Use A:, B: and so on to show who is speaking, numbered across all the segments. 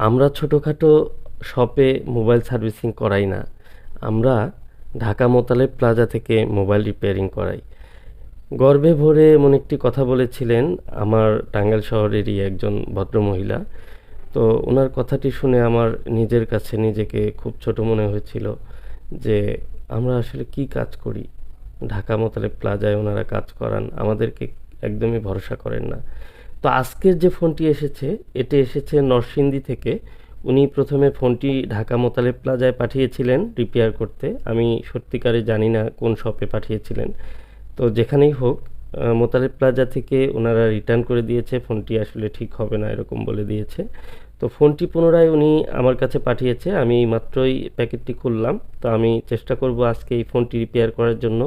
A: আমরা ছোটোখাটো শপে মোবাইল সার্ভিসিং করাই না। আমরা ঢাকা মোতালেব প্লাজা থেকে মোবাইল রিপেয়ারিং করাই। গর্বে ভরে এমন একটি কথা বলেছিলেন আমার টাঙ্গাইল শহরেরই একজন ভদ্রমহিলা। তো ওনার কথাটি শুনে আমার নিজের কাছে নিজেকে খুব ছোট মনে হয়েছিল যে আমরা আসলে কি কাজ করি। ঢাকা মোতালেব প্লাজায় ওনারা কাজ করান, আমাদেরকে একদমই ভরসা করেন না। তো আজকের যে ফোনটি এসেছে, এটি এসেছে নরসিংদী থেকে। উনি প্রথমে ফোনটি ঢাকা মোতালেব প্লাজায় পাঠিয়েছিলেন রিপেয়ার করতে। আমি সত্যিকারে জানি না কোন শপে পাঠিয়েছিলেন। তো যেখানেই হোক, মোতালেব প্লাজা থেকে ওনারা রিটার্ন করে দিয়েছে, ফোনটি আসলে ঠিক হবে না এরকম বলে দিয়েছে। তো ফোনটি পুনরায় উনি আমার কাছে পাঠিয়েছে। আমি মাত্রই প্যাকেটটি খুললাম। তো আমি চেষ্টা করব আজকে এই ফোনটি রিপেয়ার করার জন্য।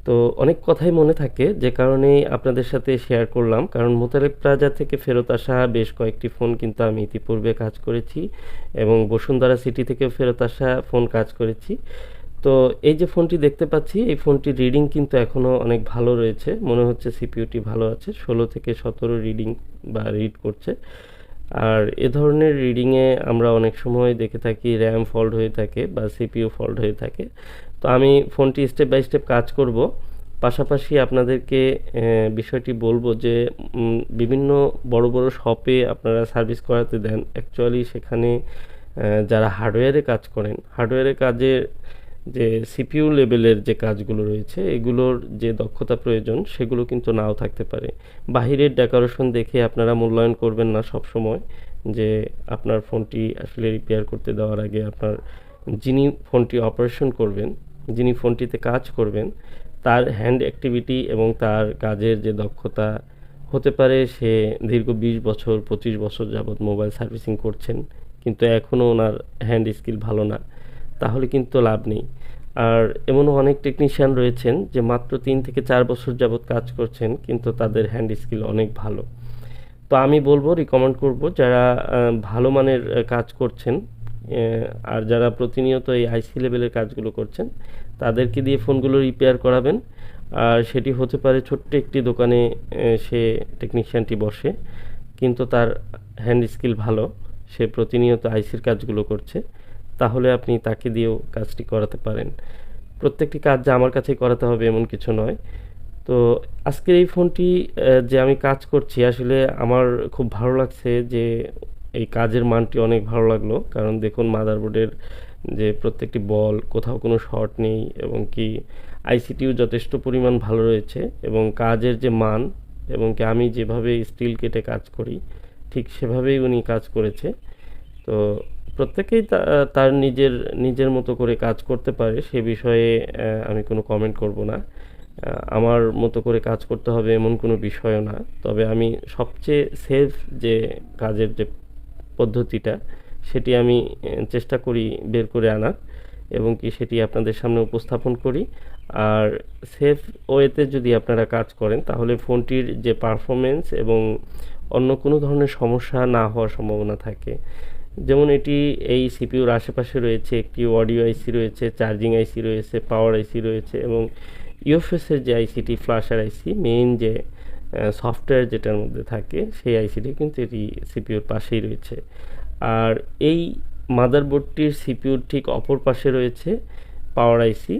A: তো অনেক কথাই মনে থাকে, যে কারণে আপনাদের সাথে শেয়ার করলাম। কারণ মোতালেব প্লাজা থেকে ফেরত আসা বেশ কয়েকটি ফোন কিন্তু আমি ইতিপূর্বে কাজ করেছি, এবং বসুন্ধরা সিটি থেকেও ফেরত আসা ফোন কাজ করেছি। তো এই যে ফোনটি দেখতে পাচ্ছি, এই ফোনটির রিডিং কিন্তু এখনও অনেক ভালো রয়েছে। মনে হচ্ছে সিপিইউটি ভালো আছে, 16 থেকে 17 রিডিং বা রিড করছে। আর এ ধরনের রিডিংয়ে আমরা অনেক সময় দেখে থাকি র্যাম ফল্ট হয়ে থাকে বা সিপিইউ ফল্ট হয়ে থাকে। তো আমি ফোনটি স্টেপ বাই স্টেপ কাজ করব, পাশাপাশি আপনাদেরকে বিষয়টি বলবো যে বিভিন্ন বড় বড় শপে আপনারা সার্ভিস করাতে দেন, অ্যাকচুয়ালি সেখানে যারা হার্ডওয়্যারে কাজ করেন, হার্ডওয়্যারের কাজের যে সিপিইউ লেভেলের যে কাজগুলো রয়েছে, এগুলোর যে দক্ষতা প্রয়োজন সেগুলো কিন্তু নাও থাকতে পারে। বাহিরের ডেকোরেশন দেখে আপনারা মূল্যায়ন করবেন না সব সময়, যে আপনার ফোনটি আসলে রিপেয়ার করতে দেওয়ার আগে আপনার যিনি ফোনটি অপারেশন করবেন, যিনি ফোনটিতে কাজ করবেন, তার হ্যান্ড অ্যাক্টিভিটি এবং তার কাজের যে দক্ষতা হতে পারে, সে দীর্ঘ 20 বছর 25 বছর যাবৎ মোবাইল সার্ভিসিং করছেন, কিন্তু এখনও ওনার হ্যান্ড স্কিল ভালো না, তাহলে কিন্তু লাভ নেই। আর এমনও অনেক টেকনিশিয়ান রয়েছেন যে মাত্র 3 থেকে 4 বছর যাবৎ কাজ করছেন, কিন্তু তাদের হ্যান্ড স্কিল অনেক ভালো। তো আমি বলবো, রিকমেন্ড করব, যারা ভালো মানের কাজ করছেন আর যারা প্রতিনিয়ত এই আইসি লেভেলের কাজগুলো করছেন, তাদেরকে দিয়ে ফোনগুলো রিপেয়ার করাবেন। আর সেটি হতে পারে ছোট্ট একটি দোকানে সে টেকনিশিয়ানটি বসে, কিন্তু তার হ্যান্ড স্কিল ভালো, সে প্রতিনিয়ত আইসির কাজগুলো করছে, তাহলে আপনি তাকে দিয়েও কাজটি করাতে পারেন। প্রত্যেকটি কাজ যে আমার কাছেই করাতে হবে এমন কিছু নয়। তো আজকের এই ফোনটি যে আমি কাজ করছি, আসলে আমার খুব ভালো লাগছে যে এই কাজের মানটি অনেক ভালো লাগলো। কারণ দেখুন, মাদারবোর্ডের যে প্রত্যেকটি বল, কোথাও কোনো শর্ট নেই, এবং কি আইসিটিও যথেষ্ট পরিমাণ ভালো রয়েছে, এবং কাজের যে মান, এবং কি আমি যেভাবে স্টিল কেটে কাজ করি ঠিক সেভাবেই উনি কাজ করেছে। তো প্রত্যেকেই তার নিজের নিজের মতো করে কাজ করতে পারে, সে বিষয়ে আমি কোনো কমেন্ট করব না। আমার মতো করে কাজ করতে হবে এমন কোনো বিষয়ও না। তবে আমি সবচেয়ে সেফ যে কাজের যে পদ্ধতিটা, সেটি আমি চেষ্টা করি বের করে আনার, এবং কি সেটি আপনাদের সামনে উপস্থাপন করি। আর সেফ ওয়েতে যদি আপনারা কাজ করেন, তাহলে ফোনটির যে পারফরমেন্স এবং অন্য কোনো ধরনের সমস্যা না হওয়ার সম্ভাবনা থাকে। যেমন এটি এই সিপিইউর আশেপাশে রয়েছে একটি অডিও আইসি রয়েছে, চার্জিং আইসি রয়েছে, পাওয়ার আইসি রয়েছে, এবং ইউএফএসের যে আইসিটি, ফ্ল্যাশার আইসি, মেইন যে সফটওয়্যার যেটার মধ্যে থাকে, সেই আইসিটি কিন্তু এটি সিপিইউর পাশেই রয়েছে। আর এই মাদারবোর্ডটির সিপিইউর ঠিক অপর পাশে রয়েছে পাওয়ার আইসি।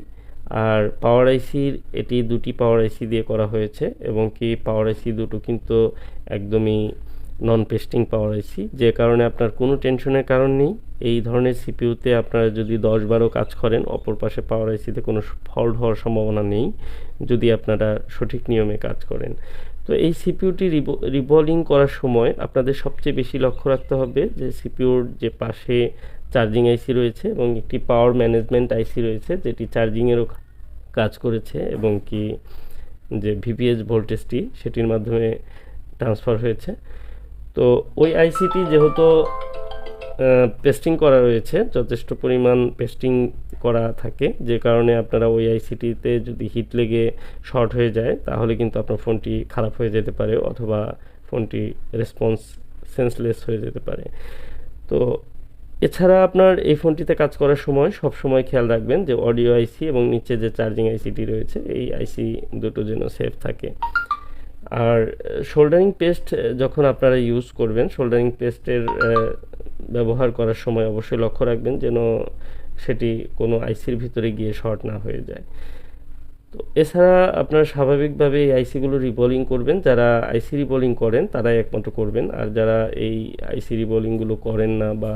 A: আর পাওয়ার আইসির এটি দুটি পাওয়ার আইসি দিয়ে করা হয়েছে, এবং কি পাওয়ার আইসি দুটো কিন্তু একদমই নন পেস্টিং পাওয়ার আইসি, যে কারণে আপনার কোনো টেনশনের কারণ নেই। এই ধরনের সিপিইউতে আপনারা যদি 10-12 কাজ করেন, অপর পাশে পাওয়ার আইসিতে কোনো ফল্ট হওয়ার সম্ভাবনা নেই, যদি আপনারা সঠিক নিয়মে কাজ করেন। তো এই সিপিইউটি রিবলিং করার সময় আপনাদের সবচেয়ে বেশি লক্ষ্য রাখতে হবে যে সিপিইউর যে পাশে চার্জিং আইসি রয়েছে, এবং একটি পাওয়ার ম্যানেজমেন্ট আইসি রয়েছে যেটি চার্জিংয়েরও কাজ করেছে, এবং কি যে ভিপিএস ভোল্টেজটি সেটির মাধ্যমে ট্রান্সফার হয়েছে। তো ওই আইসিটি যেহেতু পেস্টিং করা রয়েছে, যথেষ্ট পরিমাণ পেস্টিং করা থাকে, যে কারণে আপনারা ওই আইসিটিতে যদি হিট লেগে শর্ট হয়ে যায়, তাহলে কিন্তু আপনার ফোনটি খারাপ হয়ে যেতে পারে, অথবা ফোনটি রেসপন্স সেন্সলেস হয়ে যেতে পারে। তো এছাড়া আপনার এই ফোনটিতে কাজ করার সময় সব সময় খেয়াল রাখবেন যে অডিও আইসি এবং নিচে যে চার্জিং আইসিটি রয়েছে, এই আইসি দুটো যেন সেফ থাকে। আর শোল্ডারিং পেস্ট যখন আপনারা ইউজ করবেন, শোল্ডারিং পেস্টের ব্যবহার করার সময় অবশ্যই লক্ষ্য রাখবেন যেন সেটি কোনো আইসির ভিতরে গিয়ে শর্ট না হয়ে যায়। তো এছাড়া আপনারা স্বাভাবিকভাবে এই আইসিগুলো রিবোলিং করবেন। যারা আইসি রিবোলিং করেন তারাই একমাত্র করবেন, আর যারা এই আইসি রিবোলিংগুলো করেন না বা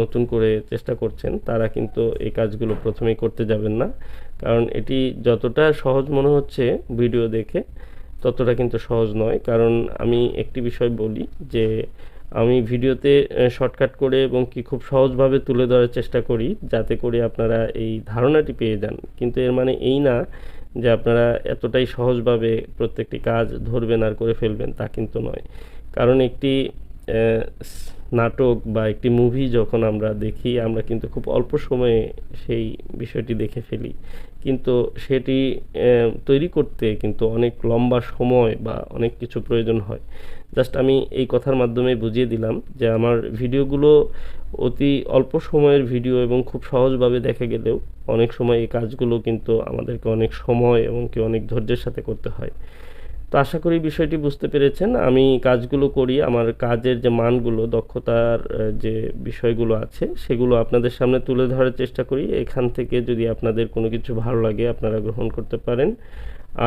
A: নতুন করে চেষ্টা করছেন তারা কিন্তু এই কাজগুলো প্রথমেই করতে যাবেন না, কারণ এটি যতটা সহজ মনে হচ্ছে ভিডিও দেখে ততটা কিন্তু সহজ নয়। কারণ আমি একটি বিষয় বলি যে আমি ভিডিওতে শর্টকাট করে এবং কি খুব সহজভাবে তুলে ধরার চেষ্টা করি যাতে করে আপনারা এই ধারণাটি পেয়ে যান, কিন্তু এর মানে এই না যে আপনারা এতটাই সহজভাবে প্রত্যেকটি কাজ ধরবেন আর করে ফেলবেন, তা কিন্তু নয়। কারণ একটি নাটক বা একটি মুভি যখন আমরা দেখি আমরা কিন্তু খুব অল্প সময়ে সেই বিষয়টি দেখে ফেলি, কিন্তু সেটি তৈরি করতে কিন্তু অনেক লম্বা সময় বা অনেক কিছু প্রয়োজন হয়। জাস্ট আমি এই কথার মাধ্যমে বুঝিয়ে দিলাম যে আমার ভিডিওগুলো অতি অল্প সময়ের ভিডিও এবং খুব সহজভাবে দেখা গেলেও অনেক সময় এই কাজগুলো কিন্তু আমাদেরকে অনেক সময় এবং কি অনেক ধৈর্যের সাথে করতে হয়। তো আশা করি বিষয়টি বুঝতে পেরেছেন। আমি কাজগুলো করি, আমার কাজের যে মানগুলো, দক্ষতার যে বিষয়গুলো আছে সেগুলো আপনাদের সামনে তুলে ধরার চেষ্টা করি। এখান থেকে যদি আপনাদের কোনো কিছু ভালো লাগে আপনারা গ্রহণ করতে পারেন,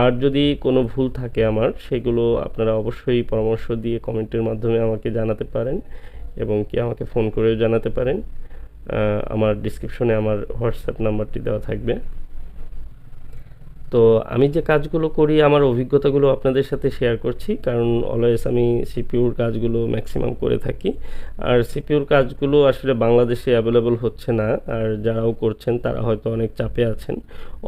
A: আর যদি কোনো ভুল থাকে আমার সেগুলো আপনারা অবশ্যই পরামর্শ দিয়ে কমেন্টের মাধ্যমে আমাকে জানাতে পারেন এবং কি আমাকে ফোন করেও জানাতে পারেন। আমার ডিসক্রিপশনে আমার হোয়াটসঅ্যাপ নাম্বারটি দেওয়া থাকবে। তো আমি যে কাজগুলো করি আমার অভিজ্ঞতাগুলো আপনাদের সাথে শেয়ার করছি, কারণ অলওয়েজ আমি সিপিইউর কাজগুলো ম্যাক্সিমাম করে থাকি, আর সিপিইউর কাজগুলো আসলে বাংলাদেশে অ্যাভেলেবল হচ্ছে না, আর যারাও করছেন তারা হয়তো অনেক চাপে আছেন।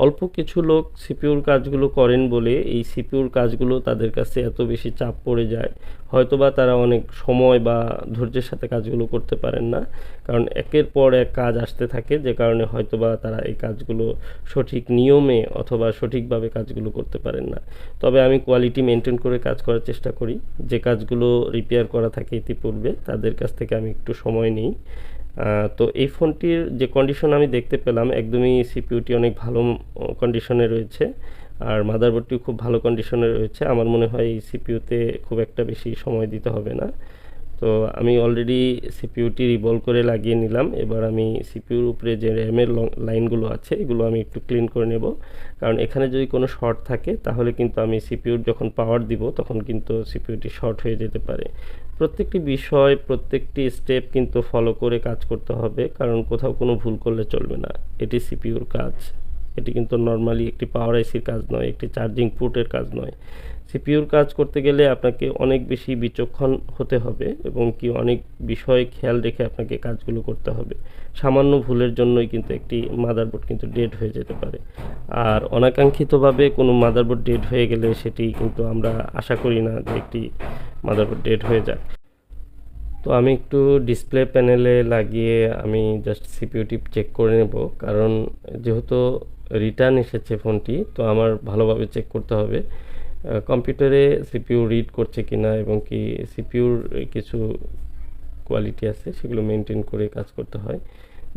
A: অল্প কিছু লোক সিপিইউর কাজগুলো করেন বলে এই সিপিইউর কাজগুলো তাদের কাছে এত বেশি চাপ পড়ে যায়, হয়তোবা তারা অনেক সময় বা ধৈর্যের সাথে কাজগুলো করতে পারেন না, কারণ একের পর এক কাজ আসতে থাকে, যে কারণে হয়তোবা তারা এই কাজগুলো সঠিক নিয়মে অথবা সঠিকভাবে কাজগুলো করতে পারেন না। তবে আমি কোয়ালিটি মেনটেন করে কাজ করার চেষ্টা করি। যে কাজগুলো রিপেয়ার করা থাকে ইতিপূর্বে তাদের কাছ থেকে আমি একটু সময় নিই। তো এই ফোনটির যে কন্ডিশন আমি দেখতে পেলাম, একদমই সিপিইউটি অনেক ভালো কন্ডিশনে রয়েছে, আর মাদারবোর্ডটিও খুব ভালো কন্ডিশনে রয়েছে। আমার মনে হয় এই সিপিইউতে খুব একটা বেশি সময় দিতে হবে না। তো আমি অলরেডি সিপিইউটি রিভলভ করে লাগিয়ে নিলাম। এবার আমি সিপিইউর উপরে যে র্যামের লাইনগুলো আছে এগুলো আমি একটু ক্লিন করে নেব, কারণ এখানে যদি কোনো শর্ট থাকে তাহলে কিন্তু আমি সিপিইউর যখন পাওয়ার দিব তখন কিন্তু সিপিইউটি শর্ট হয়ে যেতে পারে। প্রত্যেকটি বিষয় প্রত্যেকটি স্টেপ কিন্তু ফলো করে কাজ করতে হবে, কারণ কোথাও কোনো ভুল করলে চলবে না। এটি সিপিইউর কাজ, এটি কিন্তু নর্মালি একটি পাওয়ার আইসির কাজ নয়, একটি চার্জিং পোর্টের কাজ নয়। সিপিইউর কাজ করতে গেলে আপনাকে অনেক বেশি বিচক্ষণ হতে হবে এবং কি অনেক বিষয় খেয়াল রেখে আপনাকে কাজগুলো করতে হবে। সামান্য ভুলের জন্যই কিন্তু একটি মাদারবোর্ড কিন্তু ডেড হয়ে যেতে পারে, আর অনাকাঙ্ক্ষিতভাবে কোনো মাদারবোর্ড ডেড হয়ে গেলে সেটি কিন্তু আমরা আশা করি না যে একটি মাদারবোর্ড ডেড হয়ে যাক। তো আমি একটু ডিসপ্লে প্যানেলে লাগিয়ে আমি জাস্ট সিপিইউটি চেক করে নেব, কারণ যেহেতু রিটার্ন এসেছে ফোনটি, তো আমার ভালোভাবে চেক করতে হবে কম্পিউটারে সিপিইউ রিড করছে কিনা এবং কি সিপিইউর কিছু কোয়ালিটি আছে সেগুলো মেনটেন করে কাজ করতে হয়।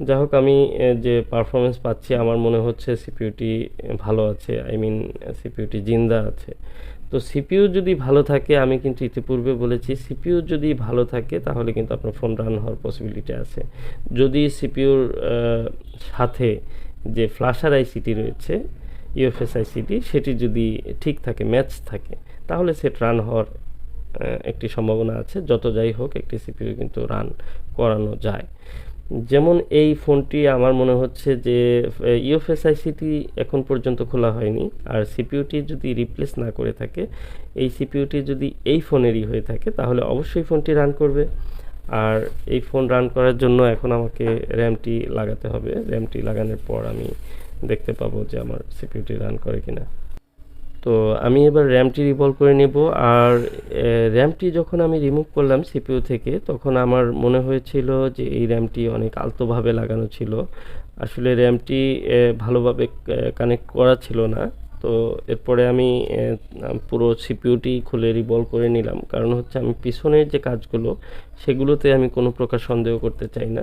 A: যাই হোক, আমি যে পারফরমেন্স পাচ্ছি আমার মনে হচ্ছে সিপিইউটি ভালো আছে, আই মিন সিপিইউটি জিন্দা আছে। তো সিপিইউ যদি ভালো থাকে, আমি কিন্তু ইতিপূর্বে বলেছি সিপিইউ যদি ভালো থাকে তাহলে কিন্তু আপনার ফোন রান হওয়ার পসিবিলিটি আছে। যদি সিপিইউর সাথে যে ফ্ল্যাশার আইসিটি রয়েছে ইউএফএস আইসিটি সেটি যদি ঠিক থাকে, ম্যাচ থাকে, তাহলে সেট রান হওয়ার একটি সম্ভাবনা আছে। যত যাই হোক একটি সিপিইউ কিন্তু রান করানো যায়। যেমন এই ফোনটি আমার মনে হচ্ছে যে ইউএফএস আইসিটি এখন পর্যন্ত খোলা হয়নি, আর সিপিইউটি যদি রিপ্লেস না করে থাকে, এই সিপিইউটি যদি এই ফোনেরই হয়ে থাকে তাহলে অবশ্যই ফোনটি রান করবে। আর এই ফোন রান করার জন্য এখন আমাকে র্যামটি লাগাতে হবে। র্যামটি লাগানোর পর আমি দেখতে পাবো যে আমার সিপিইউটি রান করে কিনা। তো আমি এবার র্যামটি রিভলভ করে নেব, আর র্যামটি যখন আমি রিমুভ করলাম সিপিইউ থেকে তখন আমার মনে হয়েছিল যে এই র্যামটি অনেক আলতোভাবে লাগানো ছিল, আসলে র্যামটি ভালোভাবে কানেক্ট করা ছিল না। তো এরপরে আমি পুরো সিপিইউটি খুলে রিভলভ করে নিলাম, কারণ হচ্ছে আমি পিছনের যে কাজগুলো সেগুলোতে আমি কোনো প্রকার সন্দেহ করতে চাই না।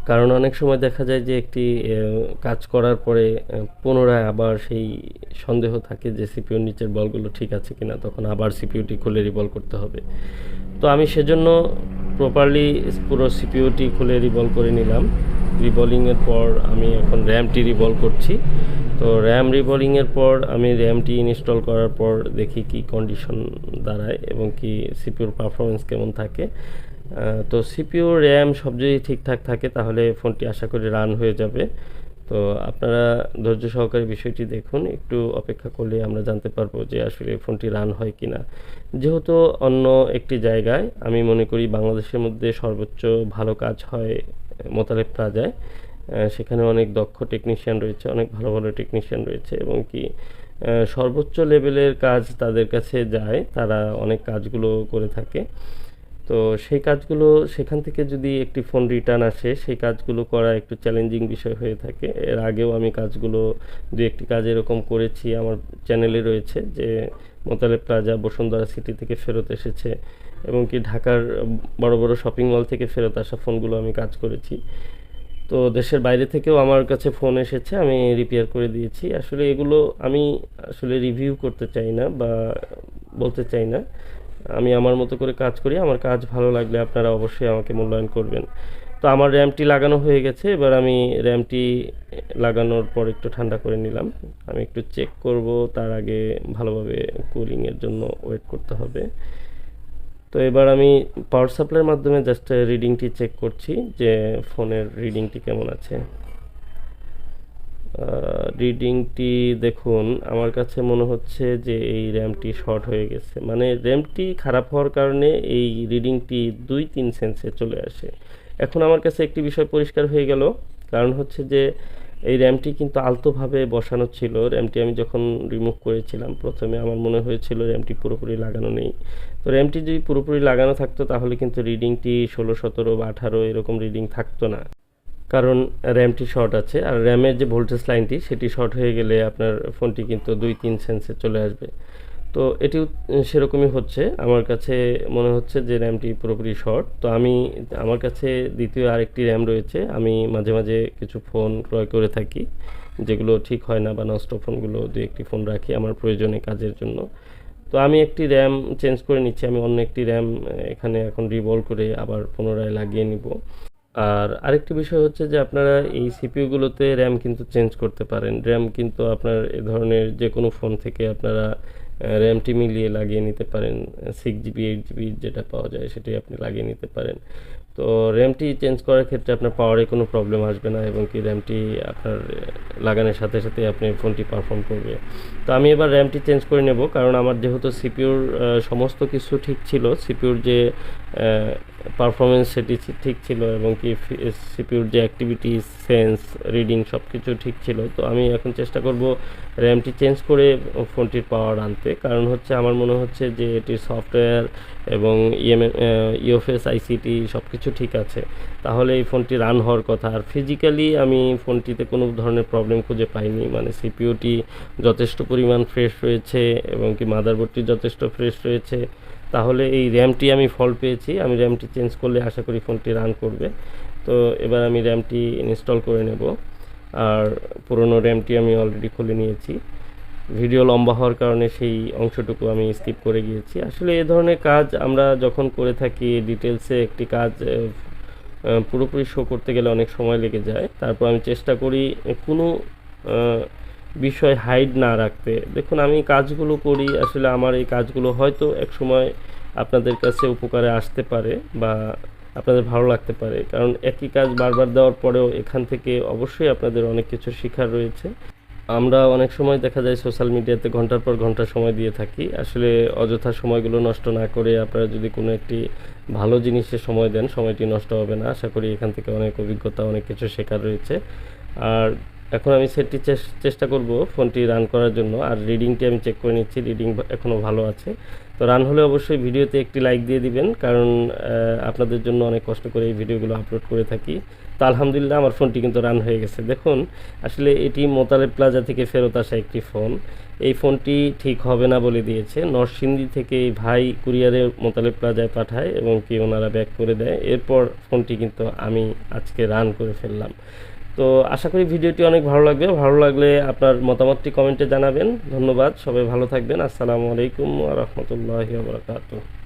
A: কারণ অনেক সময় দেখা যায় যে একটি কাজ করার পরে পুনরায় আবার সেই সন্দেহ থাকে যে সিপিইউর নিচের বলগুলো ঠিক আছে কিনা, তখন আবার সিপিইউটি খুলে রিবল করতে হবে। তো আমি সেজন্য প্রপারলি পুরো সিপিইউটি খুলে রিবল করে নিলাম। রিবলিংয়ের পর আমি এখন র্যামটি রিবল করছি। তো র্যাম রিবলিংয়ের পর আমি র্যামটি ইনস্টল করার পর দেখি কি কন্ডিশন দাঁড়ায় এবং কি সিপিইউর পারফরমেন্স কেমন থাকে। তো সিপিইউ র্যাম সব যদি ঠিকঠাক থাকে তাহলে ফোনটি আশা করি রান হয়ে যাবে। তো আপনারা ধৈর্য সহকারে বিষয়টি দেখুন, একটু অপেক্ষা করলে আমরা জানতে পারবো যে আসলে ফোনটি রান হয় কিনা। যেহেতু অন্য একটি জায়গায়, আমি মনে করি বাংলাদেশের মধ্যে সর্বোচ্চ ভালো কাজ হয় মোতালেব প্লাজায়। সেখানে অনেক দক্ষ টেকনিশিয়ান রয়েছে, অনেক ভালো ভালো টেকনিশিয়ান রয়েছে এবং কি সর্বোচ্চ লেভেলের কাজ তাদের কাছে যায়, তারা অনেক কাজগুলো করে থাকে। তো সেই কাজগুলো সেখান থেকে যদি একটি ফোন রিটার্ন আসে, সেই কাজগুলো করা একটু চ্যালেঞ্জিং বিষয় হয়ে থাকে। এর আগেও আমি কাজগুলো দু একটি কাজ এরকম করেছি, আমার চ্যানেলে রয়েছে, যে মোতালেব প্লাজা বসুন্ধরা সিটি থেকে ফেরত এসেছে এবং কি ঢাকার বড় বড় শপিং মল থেকে ফেরত আসা ফোনগুলো আমি কাজ করেছি। তো দেশের বাইরে থেকেও আমার কাছে ফোন এসেছে, আমি রিপেয়ার করে দিয়েছি। আসলে এগুলো আমি আসলে রিভিউ করতে চাই না বা বলতে চাই না। আমি আমার মতো করে কাজ করি, আমার কাজ ভালো লাগলে আপনারা অবশ্যই আমাকে মূল্যায়ন করবেন। তো আমার র্যামটি লাগানো হয়ে গেছে, এবার আমি র্যামটি লাগানোর পর একটু ঠান্ডা করে নিলাম। আমি একটু চেক করব, তার আগে ভালোভাবে কুলিংয়ের জন্য ওয়েট করতে হবে। তো এবার আমি পাওয়ার সাপ্লাইয়ের মাধ্যমে জাস্ট রিডিংটি চেক করছি যে ফোনের রিডিংটি কেমন আছে। রিডিংটি দেখুন, আমার কাছে মনে হচ্ছে যে এই র্যামটি শর্ট হয়ে গেছে, মানে র্যামটি খারাপ হওয়ার কারণে এই রিডিংটি 2-3 সেন্সে চলে আসে। এখন আমার কাছে একটি বিষয় পরিষ্কার হয়ে গেল, কারণ হচ্ছে যে এই র্যামটি কিন্তু আলতোভাবে বসানো ছিল। র্যামটি আমি যখন রিমুভ করেছিলাম প্রথমে আমার মনে হয়েছিল র্যামটি পুরোপুরি লাগানো নেই। তো র্যামটি যদি পুরোপুরি লাগানো থাকতো তাহলে কিন্তু রিডিংটি 16, 17 বা 18 এরকম রিডিং থাকতো না, কারণ র্যামটি শর্ট আছে। আর র্যামের যে ভোল্টেজ লাইনটি সেটি শর্ট হয়ে গেলে আপনার ফোনটি কিন্তু 2-3 সেন্সে চলে আসবে। তো এটিও সেরকমই হচ্ছে, আমার কাছে মনে হচ্ছে যে র্যামটি পুরোপুরি শর্ট। তো আমি, আমার কাছে দ্বিতীয় আরেকটি র্যাম রয়েছে, আমি মাঝে মাঝে কিছু ফোন ক্রয় করে থাকি যেগুলো ঠিক হয় না বা নষ্ট ফোনগুলো, দু একটি ফোন রাখি আমার প্রয়োজনে কাজের জন্য। তো আমি একটি র্যাম চেঞ্জ করে নিচ্ছি, আমি অন্য একটি র্যাম এখানে এখন রিভল করে আবার পুনরায় লাগিয়ে নিব। আর আরেকটি বিষয় হচ্ছে যে আপনারা এই সিপিইউগুলোতে র্যাম কিন্তু চেঞ্জ করতে পারেন। র্যাম কিন্তু আপনার এ ধরনের যে কোনো ফোন থেকে আপনারা র্যামটি মিলিয়ে লাগিয়ে নিতে পারেন। 6 জিবি 8 জিবি যেটা পাওয়া যায় সেটাই আপনি লাগিয়ে নিতে পারেন। তো র্যামটি চেঞ্জ করার ক্ষেত্রে আপনার পাওয়ারে কোনো প্রবলেম আসবে না এবং কি র্যামটি আপনার লাগানোর সাথে সাথে আপনি ফোনটি পারফর্ম করবে। তো আমি এবার র্যামটি চেঞ্জ করে নেব, কারণ আমার যেহেতু সিপিইউর সমস্ত কিছু ঠিক ছিল, সিপিইউর যে পারফরমেন্স সেটি ঠিক ছিল এবং কি সিপিইউর যে অ্যাক্টিভিটি, সেন্স, রিডিং সব কিছু ঠিক ছিল। তো আমি এখন চেষ্টা করব র্যামটি চেঞ্জ করে ফোনটির পাওয়ার আনতে, কারণ হচ্ছে আমার মনে হচ্ছে যে এটির সফটওয়্যার এবং ইউএফএস আইসিটি সব কিছু ঠিক আছে, তাহলে এই ফোনটি রান হওয়ার কথা। আর ফিজিক্যালি আমি ফোনটিতে কোনো ধরনের প্রবলেম খুঁজে পাইনি, মানে সিপিইউটি যথেষ্ট পরিমাণ ফ্রেশ রয়েছে এবং কি মাদারবোর্ডটি যথেষ্ট ফ্রেশ রয়েছে। তাহলে এই র্যামটি আমি ফল্ট পেয়েছি, আমি র্যামটি চেঞ্জ করলে আশা করি ফোনটি রান করবে। তো এবার আমি র্যামটি ইনস্টল করে নেব। আর পুরনো র্যামটি আমি অলরেডি খুলে নিয়েছি, ভিডিও লম্বা হওয়ার কারণে সেই অংশটুকু আমি স্কিপ করে গিয়েছি। আসলে এ ধরনের কাজ আমরা যখন করে থাকি, ডিটেলসে একটি কাজ পুরোপুরি শো করতে গেলে অনেক সময় লেগে যায়। তারপর আমি চেষ্টা করি কোনো বিষয় হাইড না রাখতে। দেখুন, আমি কাজগুলো করি, আসলে আমার এই কাজগুলো হয়তো এক সময় আপনাদের কাছে উপকারে আসতে পারে বা আপনাদের ভালো লাগতে পারে, কারণ একই কাজ বারবার দেওয়ার পরেও এখান থেকে অবশ্যই আপনাদের অনেক কিছু শেখার রয়েছে। আমরা অনেক সময় দেখা যায় সোশ্যাল মিডিয়াতে ঘন্টার পর ঘন্টা সময় দিয়ে থাকি, আসলে অযথা সময়গুলো নষ্ট না করে আপনারা যদি কোনো একটি ভালো জিনিসে সময় দেন, সময়টি নষ্ট হবে না। আশা করি এখান থেকে অনেক অভিজ্ঞতা, অনেক কিছু শেখার রয়েছে। আর এখন আমি সেটটি চেষ্টা করব ফোনটি রান করার জন্য, আর রিডিংটি আমি চেক করে নিচ্ছি, রিডিং এখনও ভালো আছে। তো রান হলে অবশ্যই ভিডিওতে একটি লাইক দিয়ে দিবেন, কারণ আপনাদের জন্য অনেক কষ্ট করে এই ভিডিওগুলো আপলোড করে থাকি। তো আলহামদুলিল্লাহ আমার ফোনটি কিন্তু রান হয়ে গেছে। দেখুন, আসলে এটি মোতালেব প্লাজা থেকে ফেরত আসা একটি ফোন। এই ফোনটি ঠিক হবে না বলে দিয়েছে, নরসিংদী থেকে এই ভাই কুরিয়ারে মোতালেব প্লাজায় পাঠায় এবং কি ওনারা ব্যাক করে দেয়। এরপর ফোনটি কিন্তু আমি আজকে রান করে ফেললাম। তো আশা করি ভিডিওটি অনেক ভালো লাগবে। ভালো লাগলে আপনার মতামতটি কমেন্টে জানাবেন। ধন্যবাদ, সবাই ভালো থাকবেন। আসসালামু আলাইকুম ওয়া রাহমাতুল্লাহি ওয়া বারাকাতুহু।